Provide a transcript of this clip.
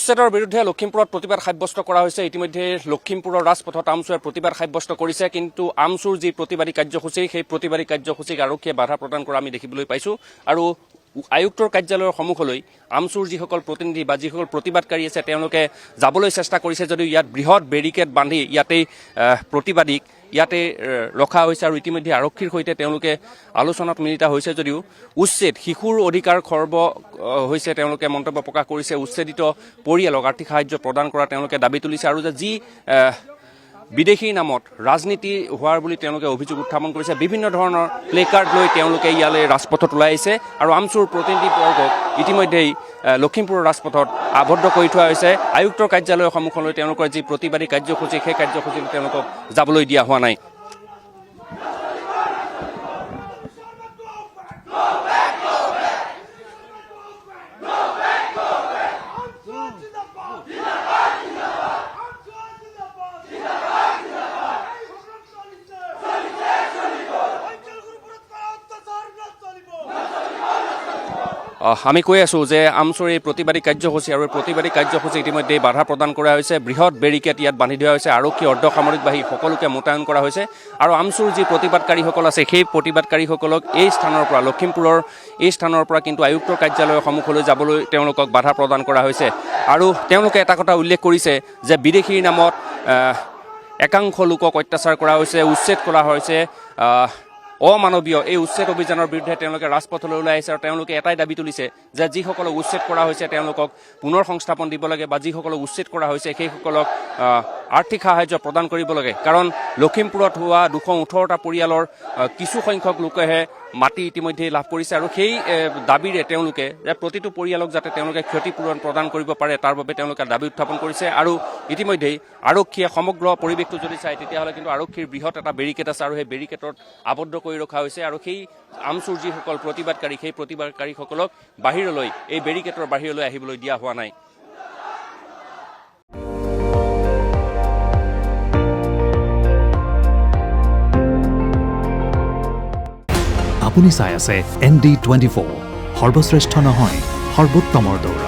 উচ্ছেদৰ বিৰুদ্ধে লখিমপুৰত প্ৰতিবাদ সাব্যস্ত কৰা হৈছে। ইতিমধ্যে লখিমপুৰৰ ৰাজপথত আমচুৱে প্ৰতিবাদ সাব্যস্ত কৰিছে, কিন্তু আমচুৰ যি প্ৰতিবাদী কাৰ্যসূচী সেই প্ৰতিবাদী কাৰ্যসূচীক আৰক্ষীয়ে বাধা প্ৰদান কৰা আমি দেখিবলৈ পাইছোঁ। আৰু আয়ুক্তৰ কাৰ্যালয়ৰ সন্মুখলৈ আমচুৰ যিসকল প্ৰতিনিধি বা যিসকল প্ৰতিবাদকাৰী আছে তেওঁলোকে যাবলৈ চেষ্টা কৰিছে, যদিও ইয়াত বৃহৎ বেৰিকেড বান্ধি ইয়াতেই প্ৰতিবাদীক ইয়াতে ৰখা হৈছে। আৰু ইতিমধ্যে আৰক্ষীৰ সৈতে তেওঁলোকে আলোচনাত মিলিত হৈছে, যদিও উচ্ছেদ শিশুৰ অধিকাৰ খৰ্ব হৈছে তেওঁলোকে মন্তব্য প্ৰকাশ কৰিছে। উচ্ছেদিত পৰিয়ালক আৰ্থিক সাহায্য প্ৰদান কৰা তেওঁলোকে দাবী তুলিছে। আৰু যি বিদেশীৰ নামত ৰাজনীতি হোৱাৰ বুলি তেওঁলোকে অভিযোগ উত্থাপন কৰিছে। বিভিন্ন ধৰণৰ প্লেকাৰ্ড লৈ তেওঁলোকে ইয়ালৈ ৰাজপথত ওলাই আহিছে। আৰু আমচুৰ প্ৰতিনিধিবৰ্গক ইতিমধ্যেই লখিমপুৰৰ ৰাজপথত আবদ্ধ কৰি থোৱা হৈছে। আয়ুক্তৰ কাৰ্যালয়ৰ সন্মুখলৈ তেওঁলোকৰ যি প্ৰতিবাদী কাৰ্যসূচী সেই কাৰ্যসূচীত তেওঁলোকক যাবলৈ দিয়া হোৱা নাই। আমি কৈ আছোঁ যে আমচুৰ এই প্ৰতিবাদী কাৰ্যসূচী আৰু এই প্ৰতিবাদী কাৰ্যসূচী ইতিমধ্যে বাধা প্ৰদান কৰা হৈছে। বৃহৎ বেৰিকেড ইয়াত বান্ধি দিয়া হৈছে। আৰক্ষী অৰ্ধসামৰিক বাহিনী সকলোকে মোতায়েন কৰা হৈছে। আৰু আমচুৰ যি প্ৰতিবাদকাৰীসকল আছে সেই প্ৰতিবাদকাৰীসকলক এই স্থানৰ পৰা লখিমপুৰৰ এই স্থানৰ পৰা কিন্তু আয়ুক্তৰ কাৰ্যালয়ৰ সন্মুখলৈ যাবলৈ তেওঁলোকক বাধা প্ৰদান কৰা হৈছে। আৰু তেওঁলোকে এটা কথা উল্লেখ কৰিছে যে বিদেশীৰ নামত একাংশ লোকক অত্যাচাৰ কৰা হৈছে, উচ্ছেদ কৰা হৈছে, অমানৱীয় এই উচ্ছেদ অভিযানৰ বিৰুদ্ধে তেওঁলোকে ৰাজপথলৈ ওলাই আহিছে। আৰু তেওঁলোকে এটাই দাবী তুলিছে যে যিসকলক উচ্ছেদ কৰা হৈছে তেওঁলোকক পুনৰ সংস্থাপন দিব লাগে, বা যিসকলক উচ্ছেদ কৰা হৈছে সেইসকলক আৰ্থিক সাহায্য প্ৰদান কৰিব লাগে। কাৰণ লখিমপুৰত হোৱা 218টা পৰিয়ালৰ কিছু সংখ্যক লোকেহে মাটি ইতিমধ্যে লাভ কৰিছে। আৰু সেই দাবীৰে তেওঁলোকে যে প্ৰতিটো পৰিয়ালক যাতে তেওঁলোকে ক্ষতিপূৰণ প্ৰদান কৰিব পাৰে তাৰ বাবে তেওঁলোকে দাবী উত্থাপন কৰিছে। আৰু ইতিমধ্যেই আৰক্ষীয়ে সমগ্ৰ পৰিৱেশটো যদি চায় তেতিয়াহ'লে কিন্তু আৰক্ষীৰ বৃহৎ এটা বেৰিকেড আছে, আৰু সেই বেৰিকেডত আবদ্ধ কৰি ৰখা হৈছে। আৰু সেই আমচুৰ যিসকল প্ৰতিবাদকাৰী সেই প্ৰতিবাদকাৰীসকলক বাহিৰলৈ এই বেৰিকেডৰ বাহিৰলৈ আহিবলৈ দিয়া হোৱা নাই। আপুনি চাই আছে ND24, সৰ্বশ্ৰেষ্ঠ নহয় সৰ্বোত্তমৰ দৌৰা।